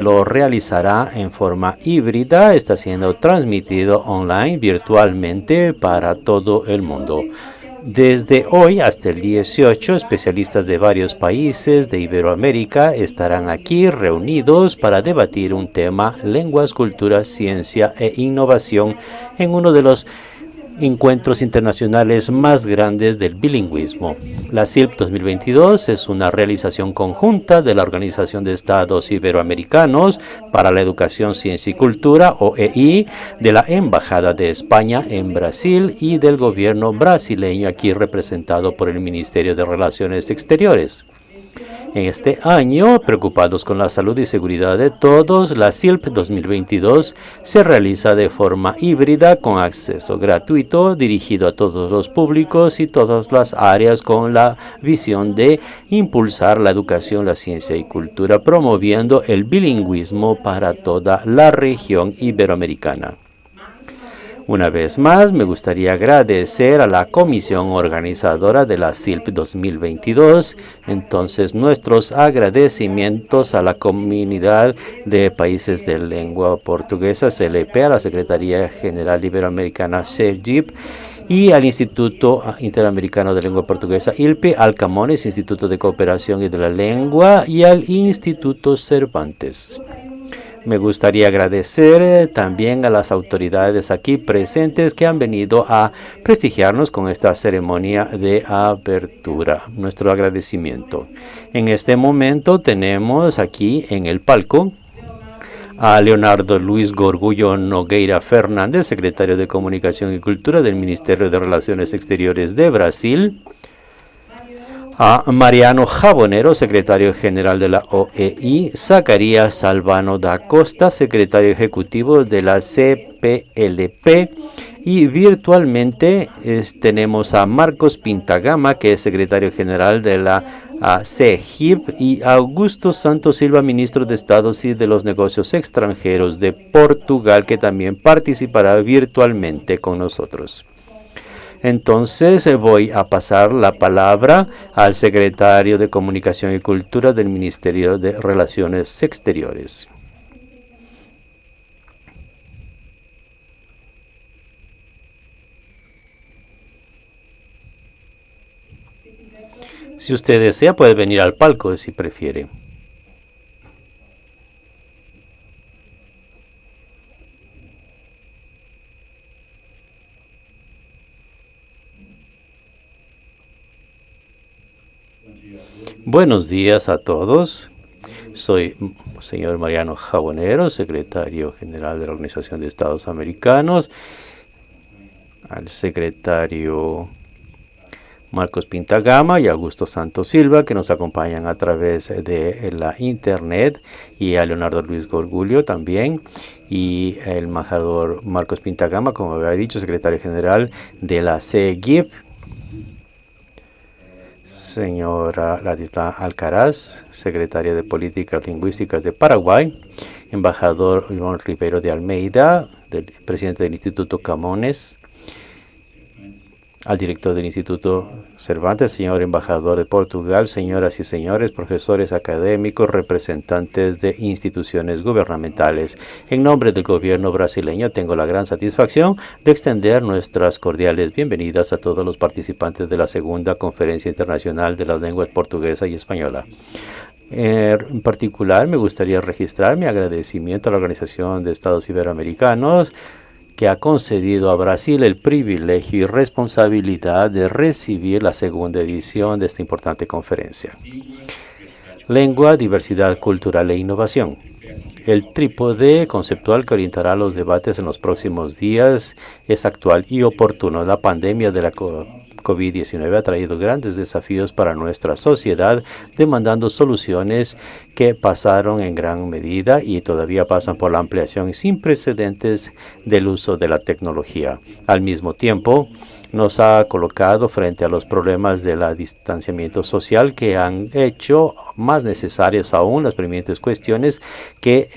lo realizará en forma híbrida, está siendo transmitido online virtualmente para todo el mundo. Desde hoy hasta el 18, especialistas de varios países de Iberoamérica estarán aquí reunidos para debatir un tema: lenguas, cultura, ciencia e innovación, en uno de los encuentros internacionales más grandes del bilingüismo. La CILP 2022 es una realización conjunta de la Organización de Estados Iberoamericanos para la Educación, Ciencia y Cultura, OEI, de la Embajada de España en Brasil y del gobierno brasileño, aquí representado por el Ministerio de Relaciones Exteriores. En este año, preocupados con la salud y seguridad de todos, la CILP 2022 se realiza de forma híbrida con acceso gratuito, dirigido a todos los públicos y todas las áreas, con la visión de impulsar la educación, la ciencia y cultura, promoviendo el bilingüismo para toda la región iberoamericana. Una vez más, me gustaría agradecer a la comisión organizadora de la CILP 2022. Entonces, nuestros agradecimientos a la Comunidad de Países de Lengua Portuguesa, CLP, a la Secretaría General Iberoamericana, SEGIP, y al Instituto Interamericano de Lengua Portuguesa, ILPE, al Camones, Instituto de Cooperación y de la Lengua, y al Instituto Cervantes. Me gustaría agradecer también a las autoridades aquí presentes que han venido a prestigiarnos con esta ceremonia de apertura. Nuestro agradecimiento. En este momento tenemos aquí en el palco a Leonardo Luis Gorgullo Nogueira Fernández, secretario de Comunicación y Cultura del Ministerio de Relaciones Exteriores de Brasil; a Mariano Jabonero, secretario general de la OEI; Zacarías Albano da Costa, secretario ejecutivo de la CPLP; y virtualmente tenemos a Marcos Pintagama, que es secretario general de la CEGIP, y Augusto Santos Silva, ministro de Estados y de los Negocios Extranjeros de Portugal, que también participará virtualmente con nosotros. Entonces voy a pasar la palabra al secretario de Comunicación y Cultura del Ministerio de Relaciones Exteriores. Si usted desea, puede venir al palco si prefiere. Buenos días a todos. Soy señor Mariano Jabonero, secretario general de la Organización de Estados Americanos. Al secretario Marcos Pintagama y Augusto Santos Silva, que nos acompañan a través de la internet, y a Leonardo Luis Gorgullo también, y el embajador Marcos Pintagama, como había dicho, secretario general de la CEGIP. Señora Ladisla Alcaraz, secretaria de Políticas Lingüísticas de Paraguay; embajador Iván Ribeiro de Almeida, presidente del Instituto Camones; al director del Instituto Cervantes, señor embajador de Portugal; señoras y señores, profesores académicos, representantes de instituciones gubernamentales. En nombre del gobierno brasileño, tengo la gran satisfacción de extender nuestras cordiales bienvenidas a todos los participantes de la segunda Conferencia Internacional de las Lenguas Portuguesa y Española. En particular, me gustaría registrar mi agradecimiento a la Organización de Estados Iberoamericanos, que ha concedido a Brasil el privilegio y responsabilidad de recibir la segunda edición de esta importante conferencia. Lengua, diversidad cultural e innovación. El trípode conceptual que orientará los debates en los próximos días es actual y oportuno. La pandemia de la COVID-19 ha traído grandes desafíos para nuestra sociedad, demandando soluciones que pasaron en gran medida y todavía pasan por la ampliación sin precedentes del uso de la tecnología. Al mismo tiempo, nos ha colocado frente a los problemas del distanciamiento social, que han hecho más necesarias aún las preminentes cuestiones que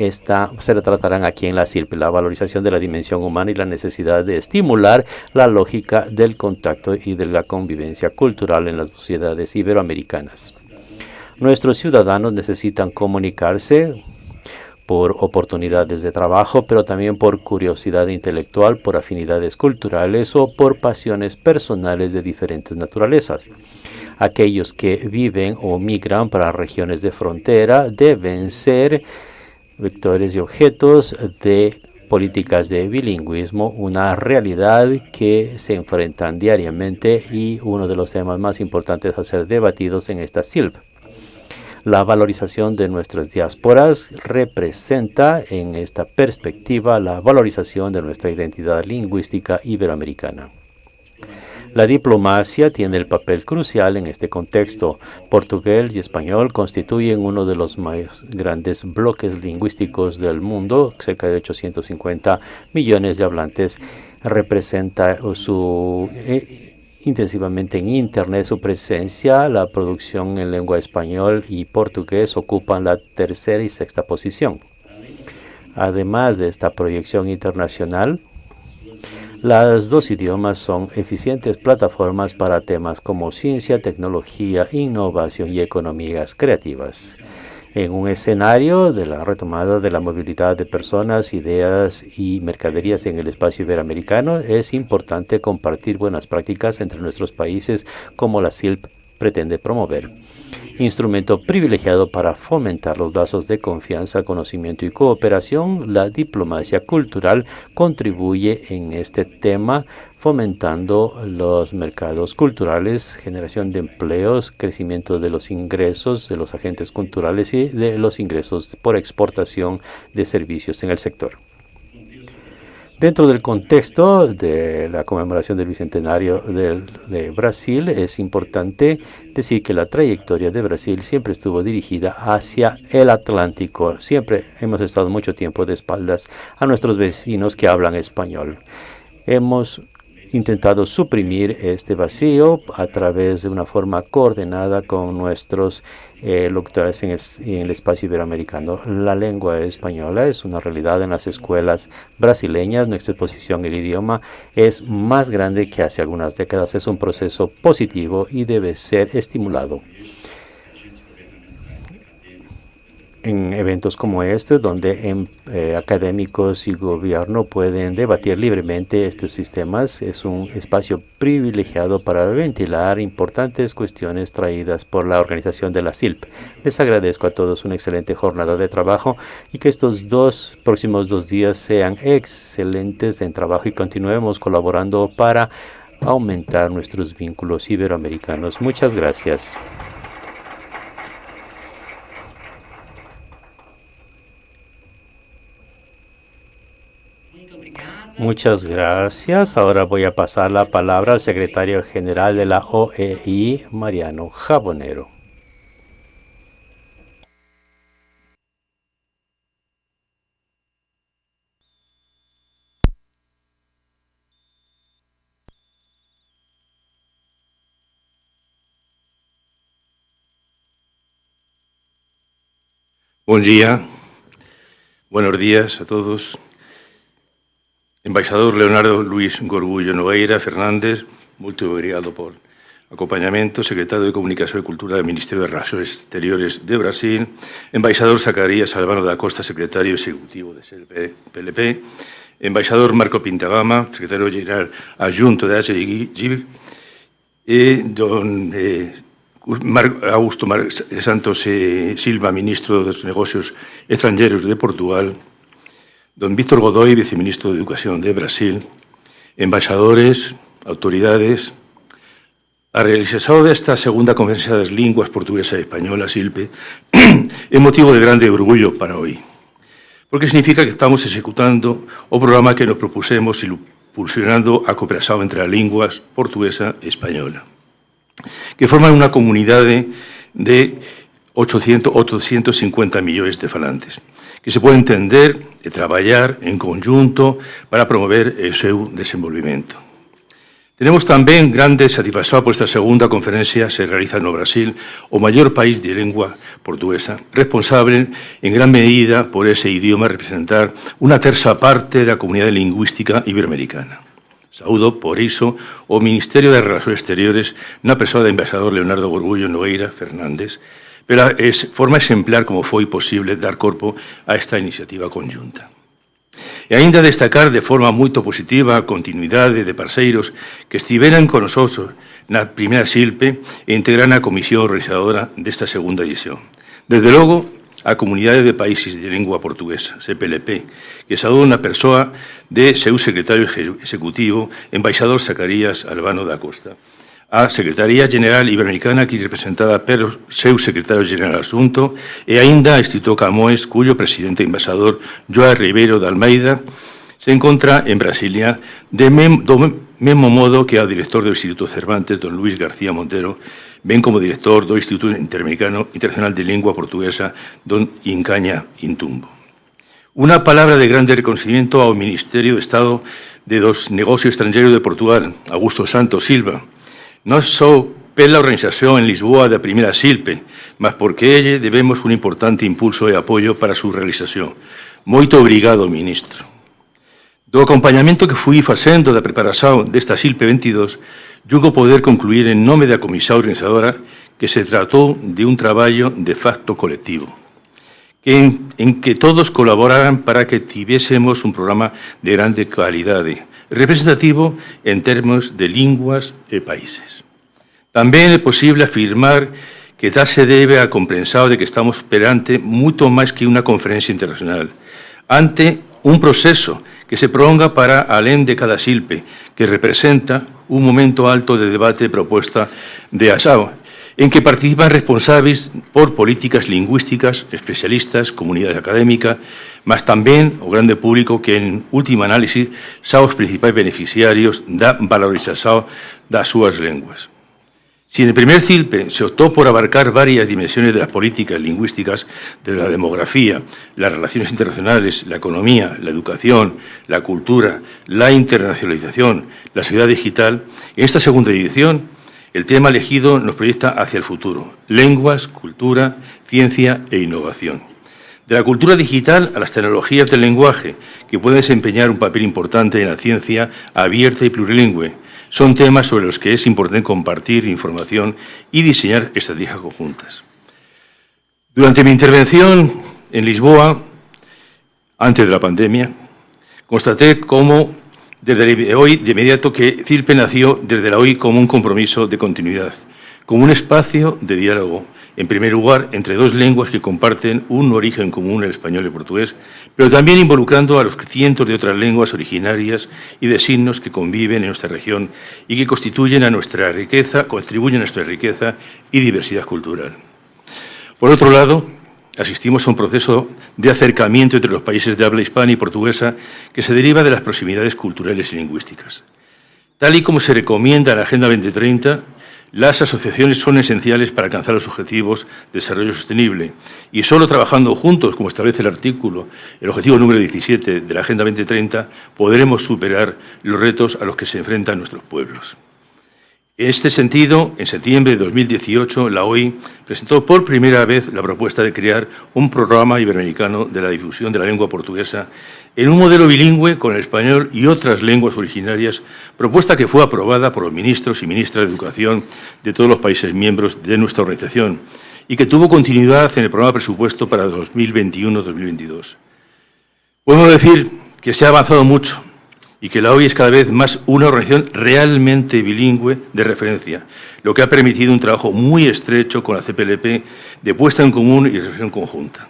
se tratarán aquí en la CILP: la valorización de la dimensión humana y la necesidad de estimular la lógica del contacto y de la convivencia cultural en las sociedades iberoamericanas. Nuestros ciudadanos necesitan comunicarse por oportunidades de trabajo, pero también por curiosidad intelectual, por afinidades culturales o por pasiones personales de diferentes naturalezas. Aquellos que viven o migran para regiones de frontera deben ser vectores y objetos de políticas de bilingüismo, una realidad que se enfrentan diariamente y uno de los temas más importantes a ser debatidos en esta SILP. La valorización de nuestras diásporas representa en esta perspectiva la valorización de nuestra identidad lingüística iberoamericana. La diplomacia tiene el papel crucial en este contexto. Portugués y español constituyen uno de los más grandes bloques lingüísticos del mundo, cerca de 850 millones de hablantes. Representa intensivamente en Internet su presencia. La producción en lengua español y portugués ocupan la tercera y sexta posición. Además de esta proyección internacional, los dos idiomas son eficientes plataformas para temas como ciencia, tecnología, innovación y economías creativas. En un escenario de la retomada de la movilidad de personas, ideas y mercaderías en el espacio iberoamericano, es importante compartir buenas prácticas entre nuestros países como la SILP pretende promover. Instrumento privilegiado para fomentar los lazos de confianza, conocimiento y cooperación, la diplomacia cultural contribuye en este tema fomentando los mercados culturales, generación de empleos, crecimiento de los ingresos de los agentes culturales y de los ingresos por exportación de servicios en el sector. Dentro del contexto de la conmemoración del Bicentenario de Brasil, es importante decir que la trayectoria de Brasil siempre estuvo dirigida hacia el Atlántico. Siempre hemos estado mucho tiempo de espaldas a nuestros vecinos que hablan español. Hemos intentado suprimir este vacío a través de una forma coordinada con nuestros locutores en el espacio iberoamericano. La lengua española es una realidad en las escuelas brasileñas. Nuestra exposición en el idioma es más grande que hace algunas décadas. Es un proceso positivo y debe ser estimulado. En eventos como este, donde académicos y gobierno pueden debatir libremente estos sistemas, es un espacio privilegiado para ventilar importantes cuestiones traídas por la organización de la SILP. Les agradezco a todos una excelente jornada de trabajo y que estos próximos 2 días sean excelentes en trabajo y continuemos colaborando para aumentar nuestros vínculos iberoamericanos. Muchas gracias. Muchas gracias. Ahora voy a pasar la palabra al secretario general de la OEI, Mariano Jabonero. Buen día, buenos días a todos. Embaixador Leonardo Luis Gorbullo Nogueira Fernández, muito obrigado por acompañamento. Secretario de Comunicación y Cultura del Ministerio de Relaciones Exteriores de Brasil. Embaixador Zacarías Albano da Costa, secretario ejecutivo de PLP. Embaixador Marco Pintagama, secretario general adjunto de ASEGIB. Y don Augusto Santos Silva, ministro de los Negocios Extranjeros de Portugal. Don Víctor Godoy, viceministro de Educación de Brasil, embaixadores, autoridades. A realización desta segunda Conferencia das Linguas Portuguesa e Española, SILPE, é motivo de grande orgullo para hoy, porque significa que estamos executando o programa que nos propusemos impulsionando a cooperación entre as linguas portuguesa e española, que forman unha comunidade de 850 millóns de falantes, que se pode entender e traballar en conjunto para promover o seu desenvolvimento. Tenemos tamén grande satisfacción por esta segunda conferencia se realiza no Brasil, o maior país de lengua portuguesa, responsable en gran medida por ese idioma representar unha terza parte da comunidade lingüística iberoamericana. Saúdo, por iso, o Ministerio de Relacións Exteriores na persoa do embaixador Leonardo Gorbullo Nogueira Fernández, forma exemplar como foi posible dar corpo a esta iniciativa conjunta. E aínda destacar de forma moito positiva a continuidade de parceiros que estiveran con nosotros na primeira SILPE e integran a comisión organizadora desta segunda edición. Desde logo, a Comunidade de Países de Lingua Portuguesa, CPLP, que saúdo na persoa de seu secretario executivo, embaixador Zacarías Albano da Costa, a Secretaría General Iberoamericana, aquí representada pelo seu secretario general adxunto, e aínda a Instituto Camões, cuyo presidente e embaixador, João Ribeiro de Almeida, se encontra en Brasilia do mesmo modo que o director do Instituto Cervantes, don Luis García Montero, ben como director do Instituto Interamericano Internacional de Lingua Portuguesa, don Incaña Intumbo. Unha palabra de grande reconocimiento ao Ministerio de Estado de dos Negocios Estrangeiros de Portugal, Augusto Santos Silva, non só pela organización en Lisboa da primeira SILPE, mas porque elle debemos un importante impulso e apoio para a súa realización. Moito obrigado, ministro. Do acompañamento que fui facendo da preparación desta SILPE 22, julgo poder concluir en nome da comisión organizadora que se tratou de un traballo de facto colectivo, en que todos colaboraran para que tivésemos un programa de grande calidade, representativo en termos de linguas e países. Tamén é posible afirmar que tal se debe a comprensión de que estamos perante moito máis que unha conferencia internacional, ante un proceso que se prolonga para alén de cada SILPE, que representa un momento alto de debate e proposta de ASAO, en que participan responsáveis por políticas lingüísticas, especialistas, comunidade académica, mas tamén o grande público que, en última análisis, son os principais beneficiarios da valorización das súas lenguas. Si en el primer SILPE se optó por abarcar varias dimensiones de las políticas lingüísticas, de la demografía, las relaciones internacionales, la economía, la educación, la cultura, la internacionalización, la sociedad digital, en esta segunda edición el tema elegido nos proyecta hacia el futuro: lenguas, cultura, ciencia e innovación. De la cultura digital a las tecnologías del lenguaje, que pueden desempeñar un papel importante en la ciencia abierta y plurilingüe, son temas sobre los que es importante compartir información y diseñar estrategias conjuntas. Durante mi intervención en Lisboa, antes de la pandemia, constaté cómo desde hoy, de inmediato, que SILPE nació desde la OI como un compromiso de continuidad, como un espacio de diálogo, en primer lugar, entre dos lenguas que comparten un origen común, el español y el portugués, pero también involucrando a los cientos de otras lenguas originarias y de signos que conviven en nuestra región y que contribuyen a nuestra riqueza y diversidad cultural. Por otro lado, asistimos a un proceso de acercamiento entre los países de habla hispana y portuguesa que se deriva de las proximidades culturales y lingüísticas. Tal y como se recomienda en la Agenda 2030, las asociaciones son esenciales para alcanzar los objetivos de desarrollo sostenible y solo trabajando juntos, como establece el objetivo número 17 de la Agenda 2030, podremos superar los retos a los que se enfrentan nuestros pueblos. En este sentido, en septiembre de 2018, la OI presentó por primera vez la propuesta de crear un programa iberoamericano de la difusión de la lengua portuguesa en un modelo bilingüe con el español y otras lenguas originarias, propuesta que fue aprobada por los ministros y ministras de Educación de todos los países miembros de nuestra organización y que tuvo continuidad en el programa presupuesto para 2021-2022. Podemos decir que se ha avanzado mucho y que la OI es cada vez más una organización realmente bilingüe de referencia, lo que ha permitido un trabajo muy estrecho con la CPLP de puesta en común y reflexión conjunta.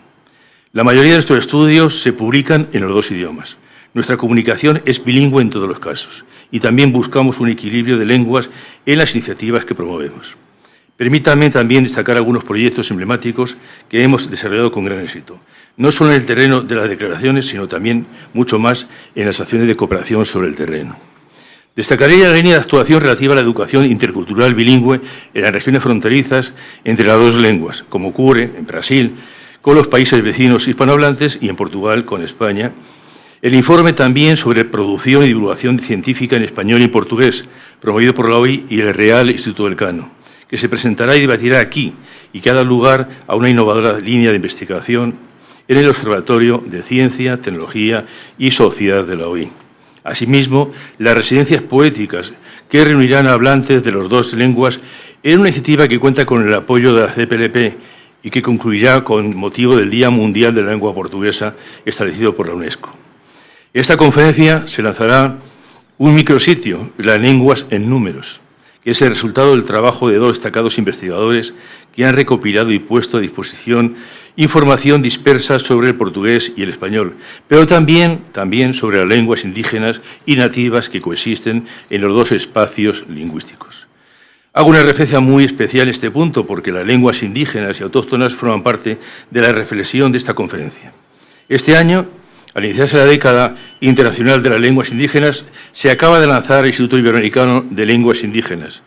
La mayoría de nuestros estudios se publican en los dos idiomas. Nuestra comunicación es bilingüe en todos los casos y también buscamos un equilibrio de lenguas en las iniciativas que promovemos. Permítanme también destacar algunos proyectos emblemáticos que hemos desarrollado con gran éxito, no solo en el terreno de las declaraciones, sino también mucho más en las acciones de cooperación sobre el terreno. Destacaré la línea de actuación relativa a la educación intercultural bilingüe en las regiones fronterizas entre las dos lenguas, como ocurre en Brasil con los países vecinos hispanohablantes y en Portugal con España. El informe también sobre producción y divulgación científica en español y portugués, promovido por la OI y el Real Instituto Elcano, que se presentará y debatirá aquí y que ha dado lugar a una innovadora línea de investigación en el Observatorio de Ciencia, Tecnología y Sociedad de la OI. Asimismo, las residencias poéticas que reunirán a hablantes de las dos lenguas en una iniciativa que cuenta con el apoyo de la CPLP y que concluirá con motivo del Día Mundial de la Lengua Portuguesa establecido por la UNESCO. En esta conferencia se lanzará un micrositio, las lenguas en números, que es el resultado del trabajo de 2 destacados investigadores que han recopilado y puesto a disposición información dispersa sobre el portugués y el español, pero también sobre las lenguas indígenas y nativas que coexisten en los 2 espacios lingüísticos. Hago una referencia muy especial a este punto porque las lenguas indígenas y autóctonas forman parte de la reflexión de esta conferencia. Este año, al iniciarse la década internacional de las lenguas indígenas, se acaba de lanzar el Instituto Iberoamericano de Lenguas Indígenas,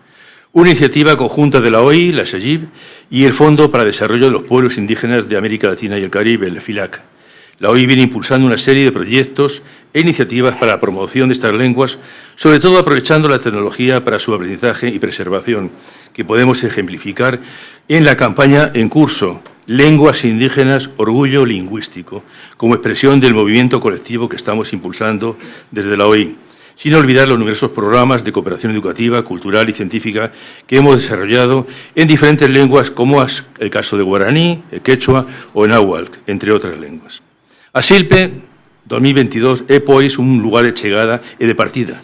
una iniciativa conjunta de la OI, la SEGIP, y el Fondo para el Desarrollo de los Pueblos Indígenas de América Latina y el Caribe, el FILAC. La OI viene impulsando una serie de proyectos e iniciativas para la promoción de estas lenguas, sobre todo aprovechando la tecnología para su aprendizaje y preservación, que podemos ejemplificar en la campaña en curso Lenguas Indígenas, Orgullo Lingüístico, como expresión del movimiento colectivo que estamos impulsando desde la OI, sin olvidar los numerosos programas de cooperación educativa, cultural y científica que hemos desarrollado en diferentes lenguas, como es el caso de guaraní, el quechua o náhuatl, entre otras lenguas. A Silpe 2022 é, pois, un lugar de chegada e de partida,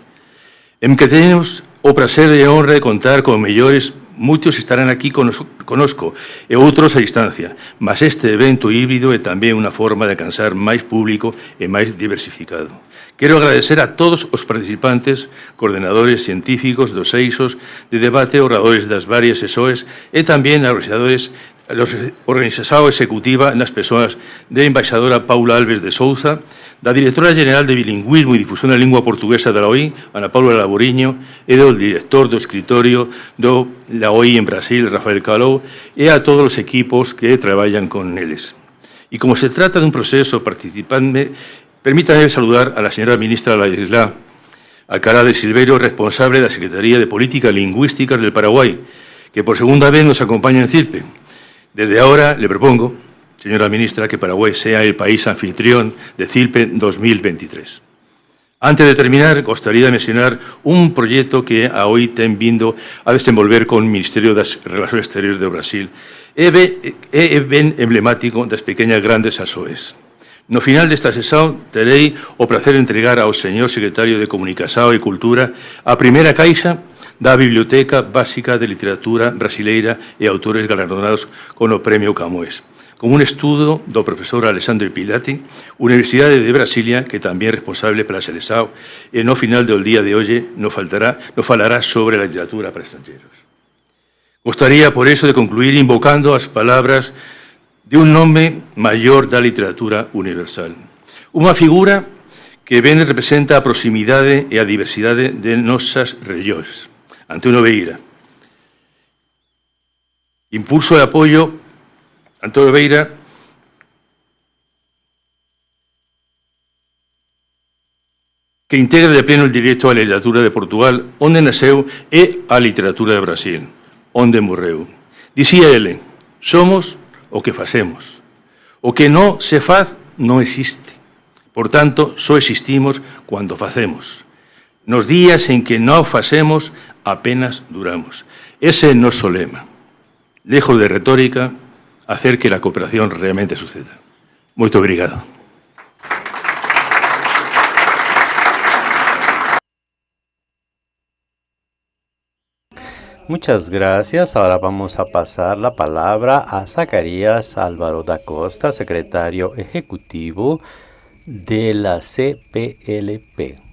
en que tenemos o prazer e honra de contar con mellores. Muchos estarán aquí conosco e outros a distancia, mas este evento híbrido é tamén unha forma de alcanzar máis público e máis diversificado. Quero agradecer a todos os participantes, coordenadores científicos dos eixos de debate, oradores das varias SOEs e tamén a organización executiva nas persoas da embaixadora Paula Alves de Souza, da directora general de Bilingüismo e Difusión da Lingua Portuguesa da OI, Ana Paula Laboriño, e do director do escritorio da OI en Brasil, Rafael Calou, e a todos os equipos que traballan con eles. E como se trata dun proceso participante, permítame saludar a la señora ministra Ladislao Alcalá de Silverio, responsable da Secretaría de Políticas Lingüísticas del Paraguay, que por segunda vez nos acompaña en Cilpe. Desde ahora le propongo, señora ministra, que Paraguay sea el país anfitrión de Cilpe 2023. Antes de terminar, gostaría de mencionar un proyecto que a hoy ten vindo a desenvolver con o Ministerio das Relacións Exteriores do Brasil. É ben emblemático das pequeñas grandes ASOEs. No final desta sesión, terei o prazer de entregar ao señor secretario de Comunicación e Cultura a primeira caixa da Biblioteca Básica de Literatura Brasileira e autores galardonados con o Premio Camões, con un estudo do profesor Alessandro Pilati, Universidade de Brasilia, que tamén é responsable pela seleção, e no final do día de hoxe nos falará sobre a literatura para estrangeiros. Gostaría, por eso, de concluir invocando as palabras de un nome maior da literatura universal, unha figura que ben representa a proximidade e a diversidade de nosas regións. Antonio Beira. Impulso e apoio Antonio Beira que integra de pleno el directo á literatura de Portugal, onde nasceu, e a literatura de Brasil, onde morreu. Dicía ele, somos o que facemos. O que non se faz non existe. Por tanto, só existimos cando facemos. Nos días en que non facemos, apenas duramos. Ese é o noso lema. Lejos de retórica, hacer que la cooperación realmente suceda. Moito obrigado. Muchas gracias. Ahora vamos a pasar la palabra a Zacarías Álvaro da Costa, secretario ejecutivo de la CPLP.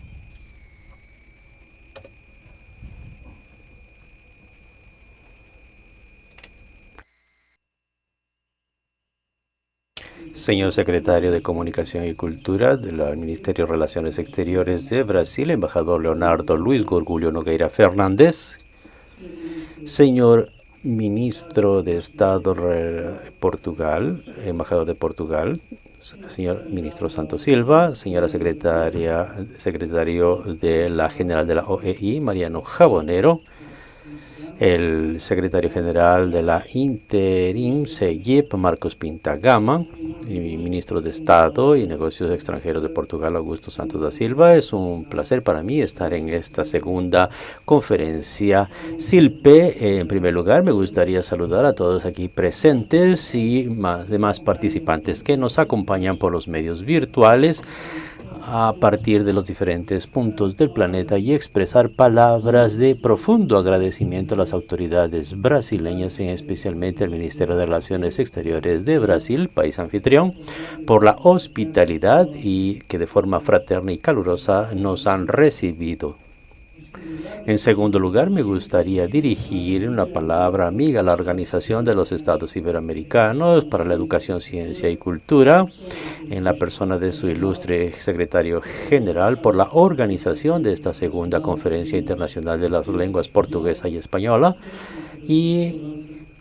Señor secretario de Comunicación y Cultura del Ministerio de Relaciones Exteriores de Brasil, embajador Leonardo Luis Gorgulho Nogueira Fernández, señor ministro de Estado de Portugal, embajador de Portugal, señor ministro Santos Silva, señora secretario de la General de la OEI, Mariano Jabonero, el secretario general de la Interim SEGIP, Marcos Pintagama, y ministro de Estado y Negocios Extranjeros de Portugal, Augusto Santos da Silva. Es un placer para mí estar en esta segunda conferencia SILPE. En primer lugar, me gustaría saludar a todos aquí presentes y demás participantes que nos acompañan por los medios virtuales a partir de los diferentes puntos del planeta y expresar palabras de profundo agradecimiento a las autoridades brasileñas, especialmente al Ministerio de Relaciones Exteriores de Brasil, país anfitrión, por la hospitalidad y que de forma fraterna y calurosa nos han recibido. En segundo lugar, me gustaría dirigir una palabra amiga a la Organización de los Estados Iberoamericanos para la Educación, Ciencia y Cultura, en la persona de su ilustre secretario general, por la organización de esta segunda Conferencia Internacional de las Lenguas Portuguesa y Española, y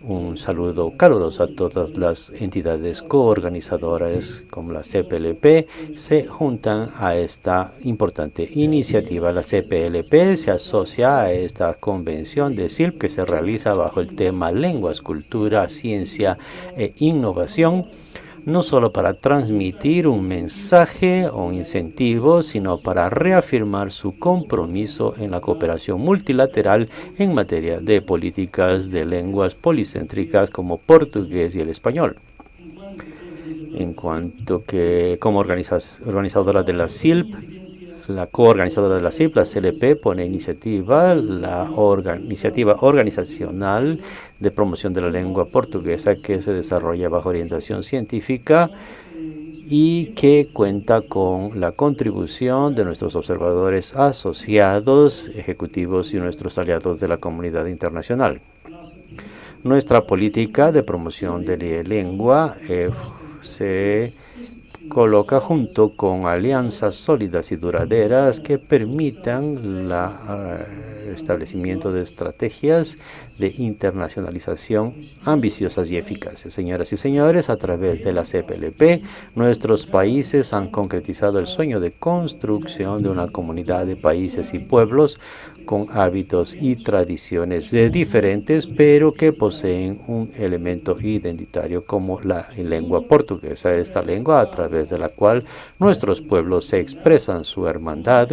un saludo caluroso a todas las entidades coorganizadoras como la CPLP se juntan a esta importante iniciativa. La CPLP se asocia a esta convención de SILP que se realiza bajo el tema Lenguas, Cultura, Ciencia e Innovación, no solo para transmitir un mensaje o un incentivo, sino para reafirmar su compromiso en la cooperación multilateral en materia de políticas de lenguas policéntricas como portugués y el español. En cuanto que como organizadora de la SILP, la coorganizadora de la SILP, la CLP, pone iniciativa organizacional de promoción de la lengua portuguesa que se desarrolla bajo orientación científica y que cuenta con la contribución de nuestros observadores asociados, ejecutivos y nuestros aliados de la comunidad internacional. Nuestra política de promoción de la lengua se coloca junto con alianzas sólidas y duraderas que permitan el establecimiento de estrategias de internacionalización ambiciosas y eficaces. Señoras y señores, a través de la CPLP, nuestros países han concretizado el sueño de construcción de una comunidad de países y pueblos con hábitos y tradiciones diferentes, pero que poseen un elemento identitario como la lengua portuguesa. Esta lengua a través de la cual nuestros pueblos se expresan su hermandad,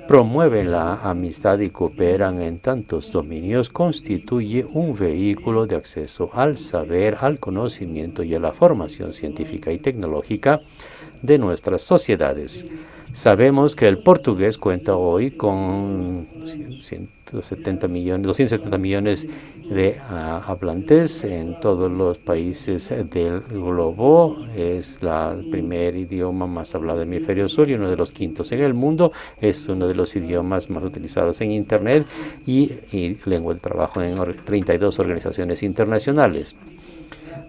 promueven la amistad y cooperan en tantos dominios, constituye un vehículo de acceso al saber, al conocimiento y a la formación científica y tecnológica de nuestras sociedades. Sabemos que el portugués cuenta hoy con 270 millones de hablantes en todos los países del globo. Es el primer idioma más hablado en el hemisferio sur y uno de los quintos en el mundo. Es uno de los idiomas más utilizados en Internet y lengua de trabajo en 32 organizaciones internacionales.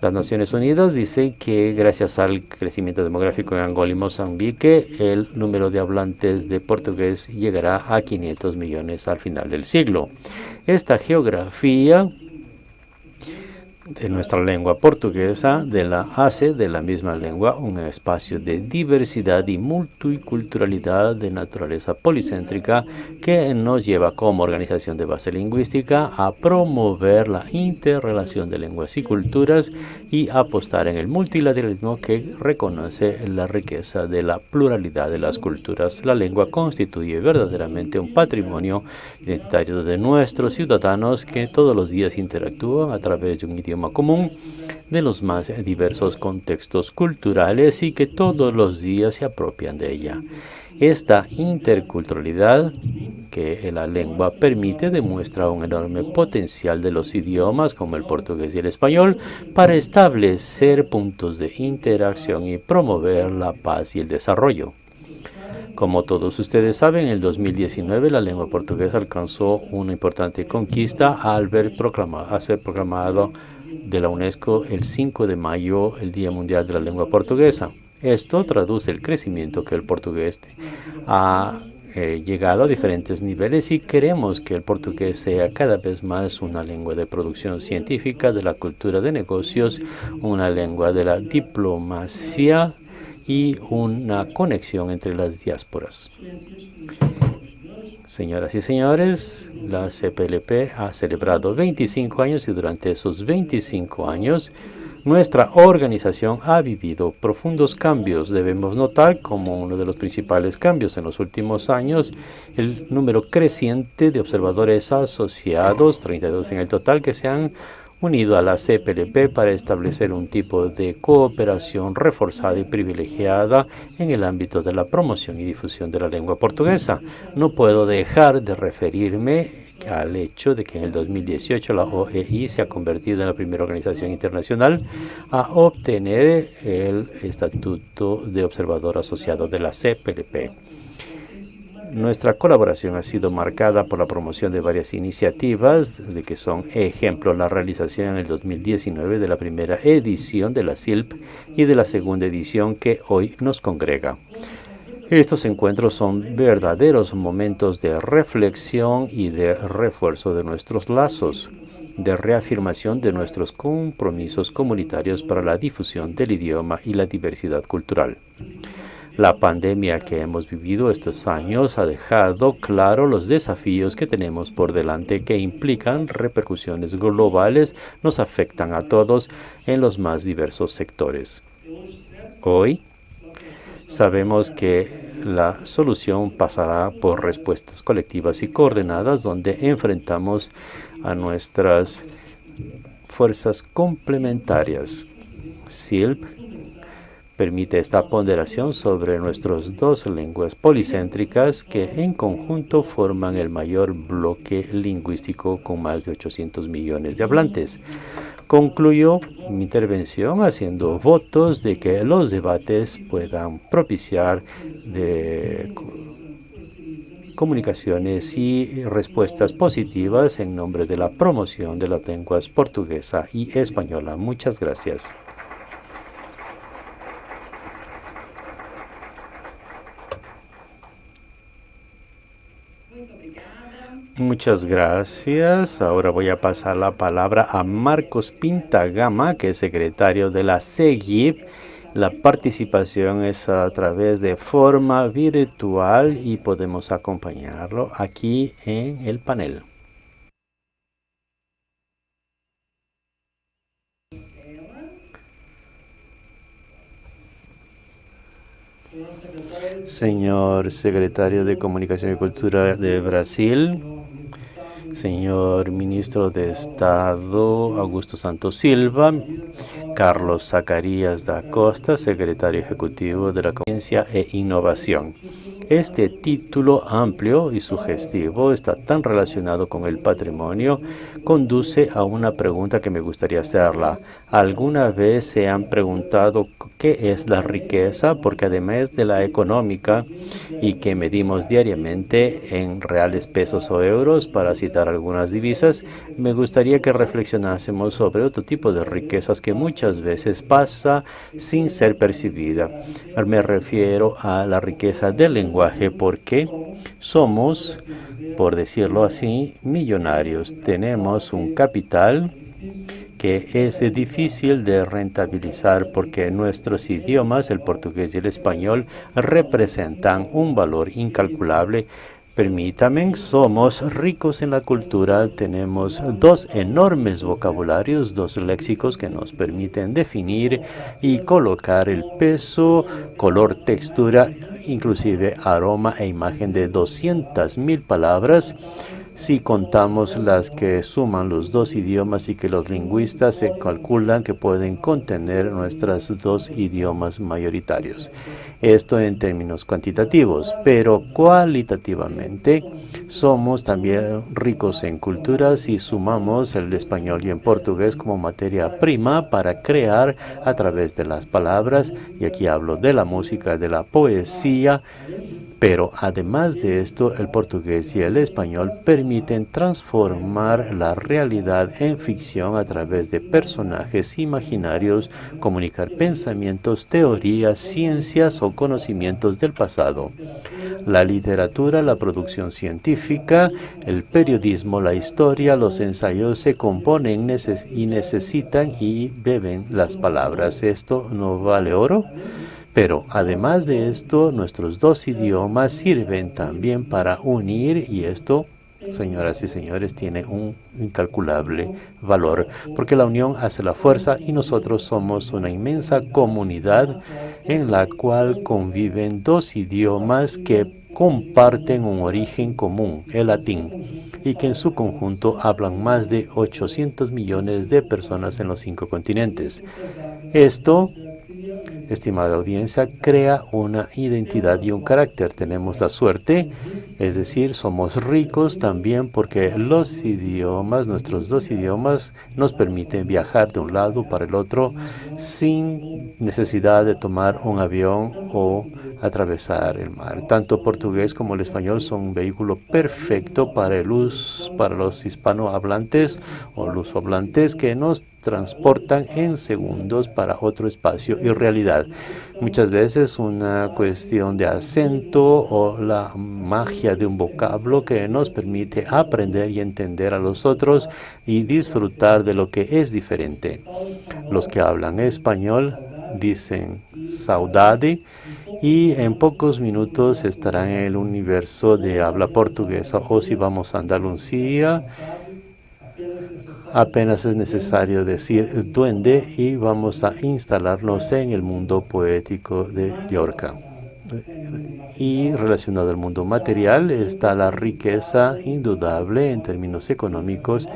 Las Naciones Unidas dicen que gracias al crecimiento demográfico en Angola y Mozambique, el número de hablantes de portugués llegará a 500 millones al final del siglo. Esta geografía de nuestra lengua portuguesa hace de la misma lengua un espacio de diversidad y multiculturalidad de naturaleza policéntrica que nos lleva como organización de base lingüística a promover la interrelación de lenguas y culturas y apostar en el multilateralismo que reconoce la riqueza de la pluralidad de las culturas. La lengua constituye verdaderamente un patrimonio identitario de nuestros ciudadanos que todos los días interactúan a través de un idioma común de los más diversos contextos culturales y que todos los días se apropian de ella. Esta interculturalidad que la lengua permite demuestra un enorme potencial de los idiomas como el portugués y el español para establecer puntos de interacción y promover la paz y el desarrollo. Como todos ustedes saben, en el 2019 la lengua portuguesa alcanzó una importante conquista al ser proclamado de la UNESCO el 5 de mayo, el Día Mundial de la Lengua Portuguesa. Esto traduce el crecimiento que el portugués ha llegado a diferentes niveles y queremos que el portugués sea cada vez más una lengua de producción científica, de la cultura de negocios, una lengua de la diplomacia y una conexión entre las diásporas. Señoras y señores, la CPLP ha celebrado 25 años y durante esos 25 años Nuestra organización ha vivido profundos cambios. Debemos notar como uno de los principales cambios en los últimos años el número creciente de observadores asociados, 32 en el total, que se han unido a la CPLP para establecer un tipo de cooperación reforzada y privilegiada en el ámbito de la promoción y difusión de la lengua portuguesa. No puedo dejar de referirme al hecho de que en el 2018 la OEI se ha convertido en la primera organización internacional a obtener el estatuto de observador asociado de la CPLP. Nuestra colaboración ha sido marcada por la promoción de varias iniciativas, de que son ejemplo la realización en el 2019 de la primera edición de la CILP y de la segunda edición que hoy nos congrega. Estos encuentros son verdaderos momentos de reflexión y de refuerzo de nuestros lazos, de reafirmación de nuestros compromisos comunitarios para la difusión del idioma y la diversidad cultural. La pandemia que hemos vivido estos años ha dejado claro los desafíos que tenemos por delante, que implican repercusiones globales, nos afectan a todos en los más diversos sectores. Hoy sabemos que la solución pasará por respuestas colectivas y coordinadas, donde enfrentamos a nuestras fuerzas complementarias. CILP permite esta ponderación sobre nuestras dos lenguas policéntricas que en conjunto forman el mayor bloque lingüístico con más de 800 millones de hablantes. Concluyo mi intervención haciendo votos de que los debates puedan propiciar de comunicaciones y respuestas positivas en nombre de la promoción de las lenguas portuguesa y española. Muchas gracias. Muchas gracias. Ahora voy a pasar la palabra a Marcos Pintagama, que es secretario de la CEGIP. La participación es a través de forma virtual y podemos acompañarlo aquí en el panel. Señor secretario de Comunicación y Cultura de Brasil, señor ministro de Estado Augusto Santos Silva, Carlos Zacarías da Costa, secretario ejecutivo de la Ciencia e Innovación. Este título amplio y sugestivo está tan relacionado con el patrimonio, conduce a una pregunta que me gustaría hacerla. ¿Alguna vez se han preguntado qué es la riqueza? Porque además de la económica y que medimos diariamente en reales, pesos o euros, para citar algunas divisas, me gustaría que reflexionásemos sobre otro tipo de riquezas que muchas veces pasa sin ser percibida. Me refiero a la riqueza del lenguaje, porque somos, por decirlo así, millonarios. Tenemos un capital que es difícil de rentabilizar porque nuestros idiomas, el portugués y el español, representan un valor incalculable. Permítanme, somos ricos en la cultura, tenemos dos enormes vocabularios, dos léxicos que nos permiten definir y colocar el peso, color, textura, inclusive aroma e imagen de 200.000 palabras. Si contamos las que suman los dos idiomas y que los lingüistas se calculan que pueden contener nuestros dos idiomas mayoritarios. Esto en términos cuantitativos, pero cualitativamente somos también ricos en cultura si sumamos el español y el portugués como materia prima para crear a través de las palabras, y aquí hablo de la música, de la poesía. Pero además de esto, el portugués y el español permiten transformar la realidad en ficción a través de personajes imaginarios, comunicar pensamientos, teorías, ciencias o conocimientos del pasado. La literatura, la producción científica, el periodismo, la historia, los ensayos se componen y necesitan y beben las palabras. ¿Esto no vale oro? Pero además de esto, nuestros dos idiomas sirven también para unir, y esto señoras y señores, tiene un incalculable valor, porque la unión hace la fuerza y nosotros somos una inmensa comunidad en la cual conviven dos idiomas que comparten un origen común, el latín, y que en su conjunto hablan más de 800 millones de personas en los 5 continentes. Esto, estimada audiencia, crea una identidad y un carácter. Tenemos la suerte, es decir, somos ricos también porque los idiomas, nuestros dos idiomas, nos permiten viajar de un lado para el otro sin necesidad de tomar un avión o atravesar el mar. Tanto portugués como el español son un vehículo perfecto para los hispanohablantes o lusohablantes que nos transportan en segundos para otro espacio y realidad. Muchas veces una cuestión de acento o la magia de un vocablo que nos permite aprender y entender a los otros y disfrutar de lo que es diferente. Los que hablan español dicen saudade y en pocos minutos estarán en el universo de habla portuguesa, o si vamos a Andalucía, apenas es necesario decir duende y vamos a instalarnos en el mundo poético de Llorca. Y relacionado al mundo material está la riqueza indudable en términos económicos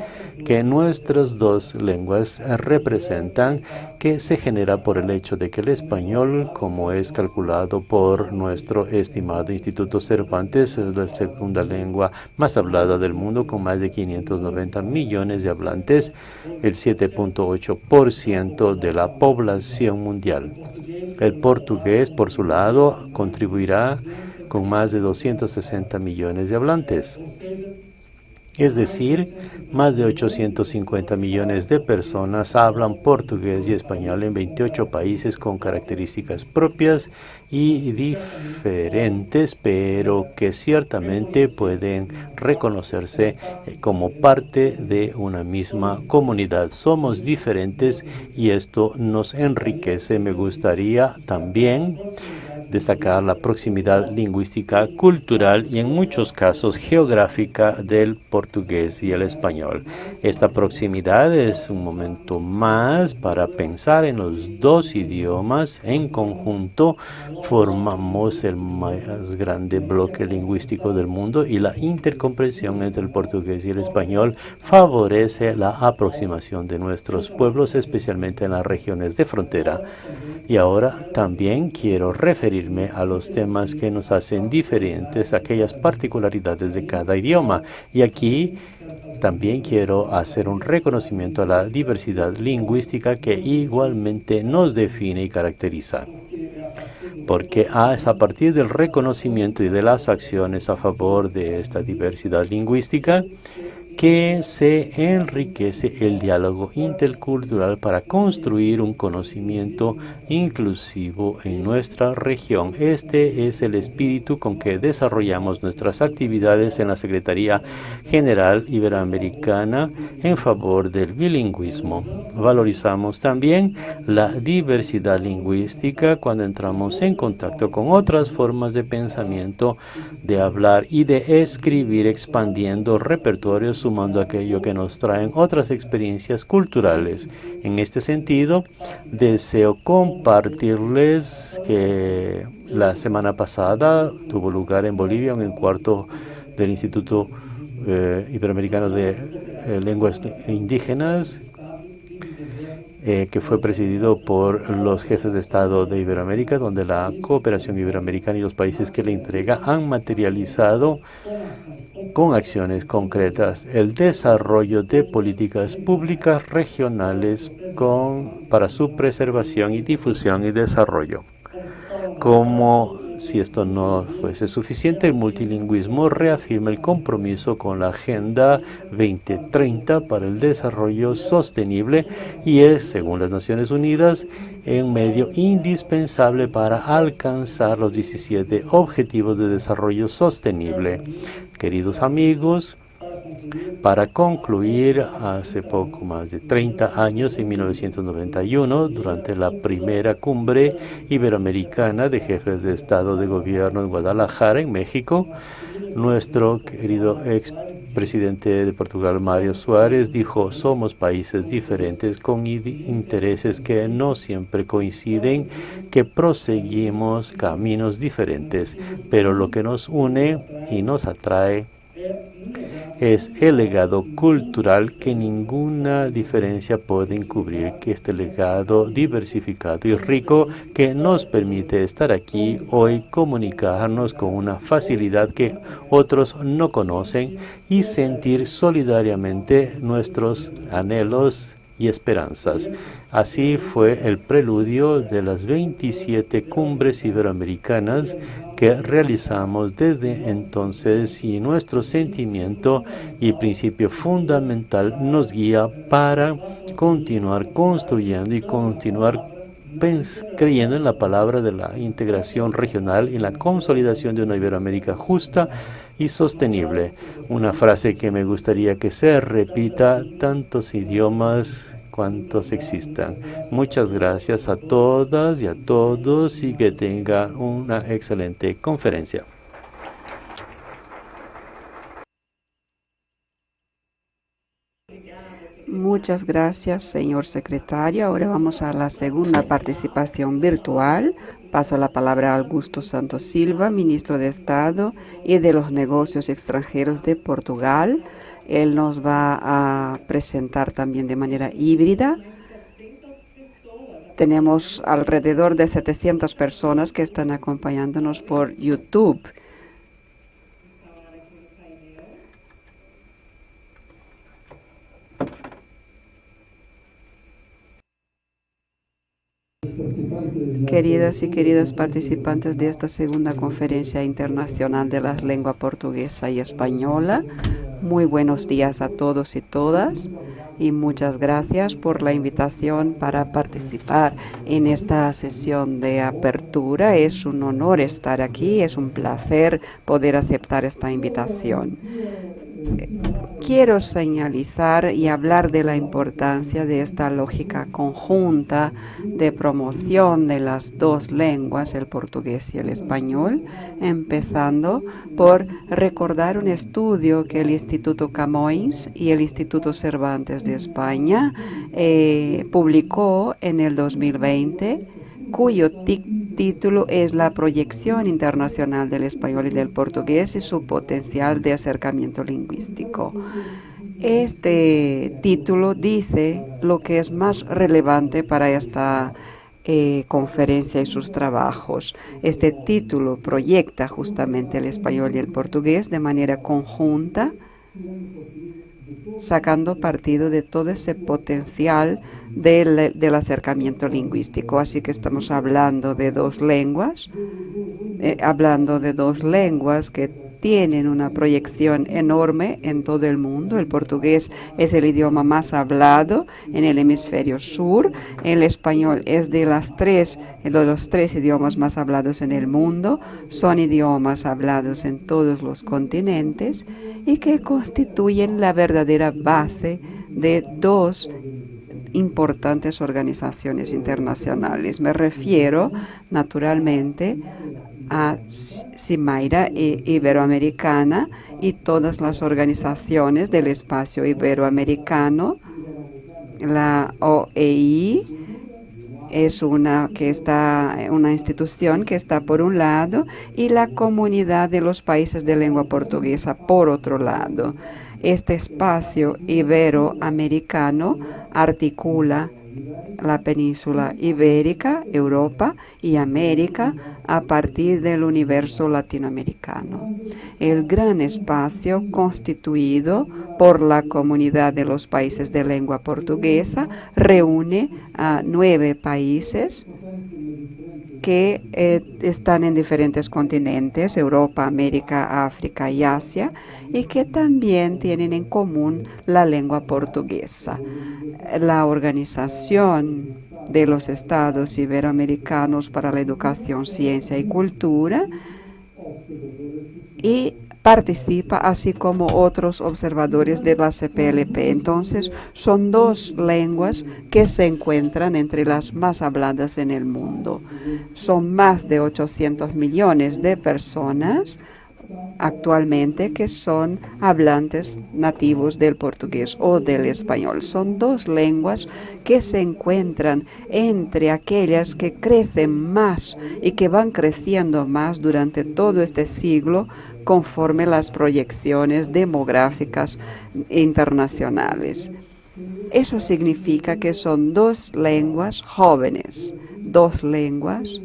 que nuestras dos lenguas representan, que se genera por el hecho de que el español, como es calculado por nuestro estimado Instituto Cervantes, es la segunda lengua más hablada del mundo con más de 590 millones de hablantes, el 7.8% de la población mundial. El portugués, por su lado, contribuirá con más de 260 millones de hablantes. Es decir, más de 850 millones de personas hablan portugués y español en 28 países con características propias y diferentes, pero que ciertamente pueden reconocerse como parte de una misma comunidad. Somos diferentes y esto nos enriquece. Me gustaría también destacar la proximidad lingüística, cultural y en muchos casos geográfica del portugués y el español. Esta proximidad es un momento más para pensar en los dos idiomas. En conjunto formamos el más grande bloque lingüístico del mundo y la intercomprensión entre el portugués y el español favorece la aproximación de nuestros pueblos, especialmente en las regiones de frontera. Y ahora también quiero referirme a los temas que nos hacen diferentes, aquellas particularidades de cada idioma. Y aquí también quiero hacer un reconocimiento a la diversidad lingüística que igualmente nos define y caracteriza. Porque es a partir del reconocimiento y de las acciones a favor de esta diversidad lingüística que se enriquece el diálogo intercultural para construir un conocimiento inclusivo en nuestra región. Este es el espíritu con que desarrollamos nuestras actividades en la Secretaría General Iberoamericana en favor del bilingüismo. Valorizamos también la diversidad lingüística cuando entramos en contacto con otras formas de pensamiento, de hablar y de escribir, expandiendo repertorios, sumando aquello que nos traen otras experiencias culturales. En este sentido, deseo compartirles que la semana pasada tuvo lugar en Bolivia un encuentro del Instituto Iberoamericano de Lenguas Indígenas, que fue presidido por los jefes de Estado de Iberoamérica, donde la cooperación iberoamericana y los países que le entrega han materializado con acciones concretas el desarrollo de políticas públicas regionales para su preservación y difusión y desarrollo. Como si esto no fuese suficiente, el multilingüismo reafirma el compromiso con la Agenda 2030 para el desarrollo sostenible y es, según las Naciones Unidas, un medio indispensable para alcanzar los 17 Objetivos de Desarrollo Sostenible. Queridos amigos, para concluir, hace poco más de 30 años, en 1991, durante la primera cumbre iberoamericana de jefes de Estado de Gobierno en Guadalajara, en México, nuestro querido presidente de Portugal, Mário Soares, dijo: somos países diferentes con intereses que no siempre coinciden, que proseguimos caminos diferentes, pero lo que nos une y nos atrae es el legado cultural que ninguna diferencia puede encubrir, que este legado diversificado y rico que nos permite estar aquí hoy, comunicarnos con una facilidad que otros no conocen y sentir solidariamente nuestros anhelos y esperanzas. Así fue el preludio de las 27 cumbres iberoamericanas que realizamos desde entonces, y nuestro sentimiento y principio fundamental nos guía para continuar construyendo y continuar creyendo en la palabra de la integración regional y en la consolidación de una Iberoamérica justa y sostenible. Una frase que me gustaría que se repita tantos idiomas cuantos existan. Muchas gracias a todas y a todos, y que tengan una excelente conferencia. Muchas gracias, señor secretario. Ahora vamos a la segunda participación virtual. Paso la palabra a Augusto Santos Silva, ministro de Estado y de los Negocios Extranjeros de Portugal. Él nos va a presentar también de manera híbrida. Tenemos alrededor de 700 personas que están acompañándonos por YouTube. Queridas y queridos participantes de esta segunda conferencia internacional de las lenguas portuguesa y española, muy buenos días a todos y todas, y muchas gracias por la invitación para participar en esta sesión de apertura. Es un honor estar aquí, es un placer poder aceptar esta invitación. Quiero señalizar y hablar de la importancia de esta lógica conjunta de promoción de las dos lenguas, el portugués y el español, empezando por recordar un estudio que el Instituto Camões y el Instituto Cervantes de España publicó en el 2020, cuyo título es La proyección internacional del español y del portugués y su potencial de acercamiento lingüístico. Este título dice lo que es más relevante para esta conferencia y sus trabajos. Este título proyecta justamente el español y el portugués de manera conjunta, sacando partido de todo ese potencial del acercamiento lingüístico. Así que estamos hablando de dos lenguas, que tienen una proyección enorme en todo el mundo. El portugués es el idioma más hablado en el hemisferio sur. El español es de los tres idiomas más hablados en el mundo. Son idiomas hablados en todos los continentes y que constituyen la verdadera base de dos importantes organizaciones internacionales. Me refiero, naturalmente, a Cimeira Iberoamericana y todas las organizaciones del espacio iberoamericano. La OEI es una institución que está por un lado, y la Comunidad de los Países de Lengua Portuguesa por otro lado. Este espacio iberoamericano articula la península ibérica, Europa y América a partir del universo latinoamericano. El gran espacio constituido por la Comunidad de los Países de Lengua Portuguesa reúne a 9 países que están en diferentes continentes, Europa, América, África y Asia, y que también tienen en común la lengua portuguesa. La Organización de los Estados Iberoamericanos para la Educación, Ciencia y Cultura, y participa, así como otros observadores de la CPLP. Entonces, son dos lenguas que se encuentran entre las más habladas en el mundo. Son más de 800 millones de personas actualmente que son hablantes nativos del portugués o del español. Son dos lenguas que se encuentran entre aquellas que crecen más y que van creciendo más durante todo este siglo conforme las proyecciones demográficas internacionales. Eso significa que son dos lenguas jóvenes, dos lenguas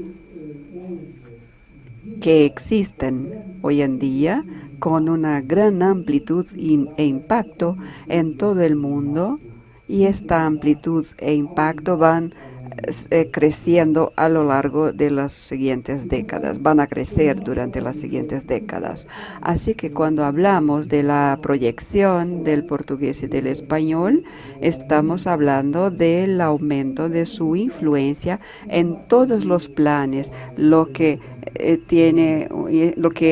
que existen hoy en día con una gran amplitud e impacto en todo el mundo, y esta amplitud e impacto van creciendo a lo largo de las siguientes décadas, van a crecer durante las siguientes décadas. Así que cuando hablamos de la proyección del portugués y del español, estamos hablando del aumento de su influencia en todos los planes, lo que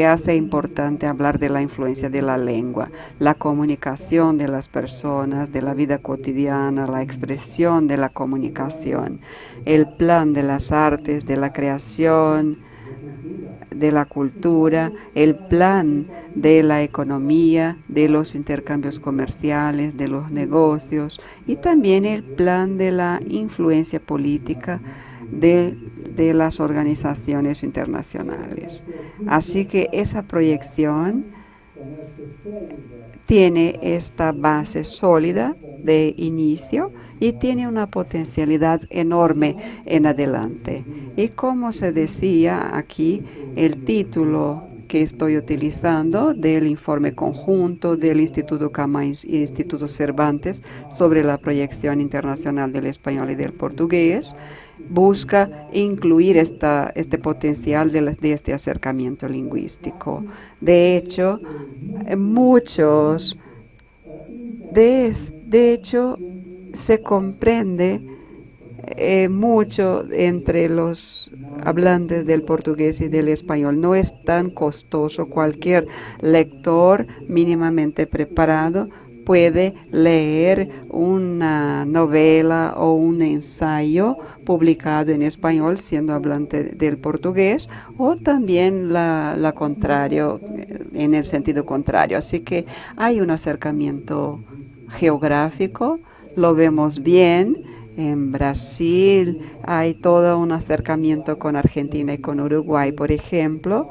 hace importante hablar de la influencia de la lengua, la comunicación de las personas, de la vida cotidiana, la expresión de la comunicación, el plan de las artes, de la creación, de la cultura, el plan de la economía, de los intercambios comerciales, de los negocios, y también el plan de la influencia política de las organizaciones internacionales. Así que esa proyección tiene esta base sólida de inicio y tiene una potencialidad enorme en adelante. Y como se decía aquí, el título que estoy utilizando del informe conjunto del Instituto Camões y Instituto Cervantes sobre la proyección internacional del español y del portugués busca incluir este potencial de este acercamiento lingüístico. De hecho, se comprende mucho entre los hablantes del portugués y del español. No es tan costoso. Cualquier lector mínimamente preparado puede leer una novela o un ensayo publicado en español siendo hablante del portugués, o también la contrario, en el sentido contrario. Así que hay un acercamiento geográfico, lo vemos bien. En Brasil hay todo un acercamiento con Argentina y con Uruguay, por ejemplo.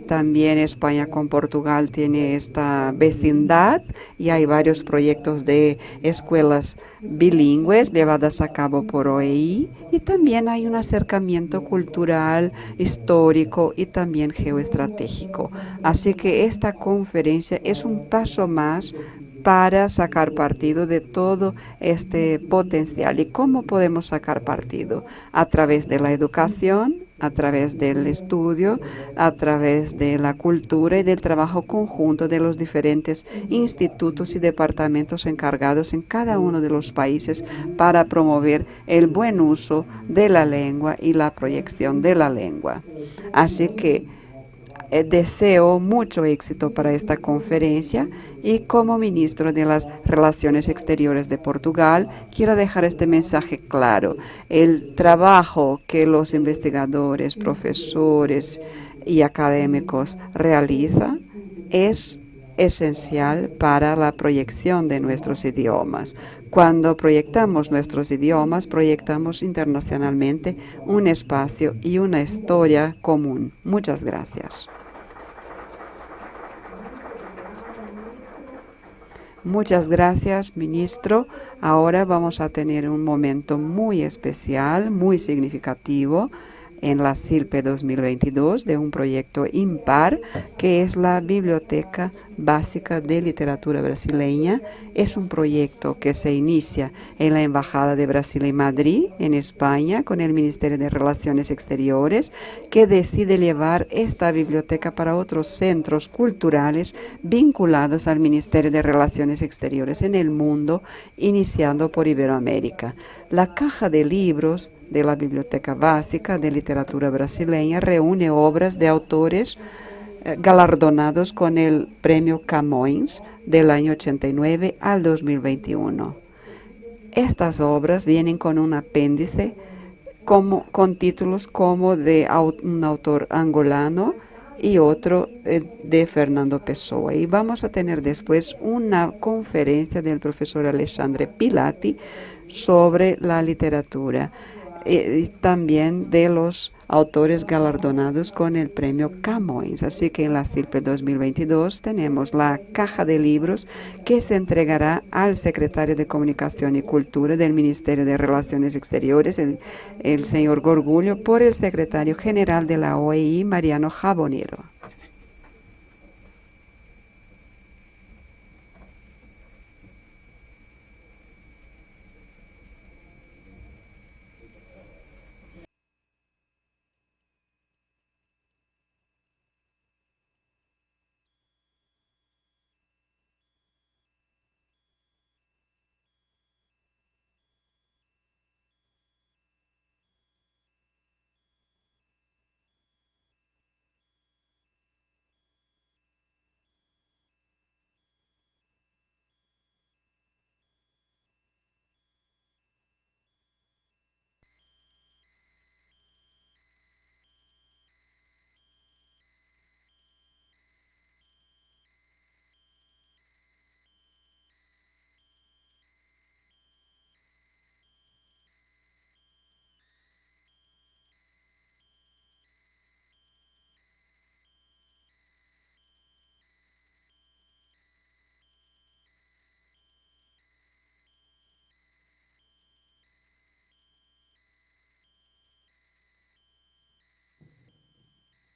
También España con Portugal tiene esta vecindad y hay varios proyectos de escuelas bilingües llevadas a cabo por OEI, y también hay un acercamiento cultural, histórico y también geoestratégico. Así que esta conferencia es un paso más para sacar partido de todo este potencial. ¿Y cómo podemos sacar partido? A través de la educación, a través del estudio, a través de la cultura y del trabajo conjunto de los diferentes institutos y departamentos encargados en cada uno de los países para promover el buen uso de la lengua y la proyección de la lengua. Así que deseo mucho éxito para esta conferencia, y como ministro de las Relaciones Exteriores de Portugal quiero dejar este mensaje claro. El trabajo que los investigadores, profesores y académicos realizan es esencial para la proyección de nuestros idiomas. Cuando proyectamos nuestros idiomas, proyectamos internacionalmente un espacio y una historia común. Muchas gracias. Muchas gracias, ministro. Ahora vamos a tener un momento muy especial, muy significativo en la SILPE 2022 de un proyecto impar que es la Biblioteca Básica de Literatura Brasileña. Es un proyecto que se inicia en la Embajada de Brasil en Madrid, en España, con el Ministerio de Relaciones Exteriores, que decide llevar esta biblioteca para otros centros culturales vinculados al Ministerio de Relaciones Exteriores en el mundo, iniciando por Iberoamérica. La caja de libros de la Biblioteca Básica de Literatura Brasileña reúne obras de autores galardonados con el Premio Camões del año 89 al 2021. Estas obras vienen con un apéndice con títulos como de un autor angolano y otro de Fernando Pessoa. Y vamos a tener después una conferencia del profesor Alexandre Pilati sobre la literatura, y también de los autores galardonados con el premio Camões. Así que en la STILPE 2022 tenemos la caja de libros que se entregará al secretario de Comunicación y Cultura del Ministerio de Relaciones Exteriores, el señor Gorgullo, por el secretario general de la OEI, Mariano Jabonero.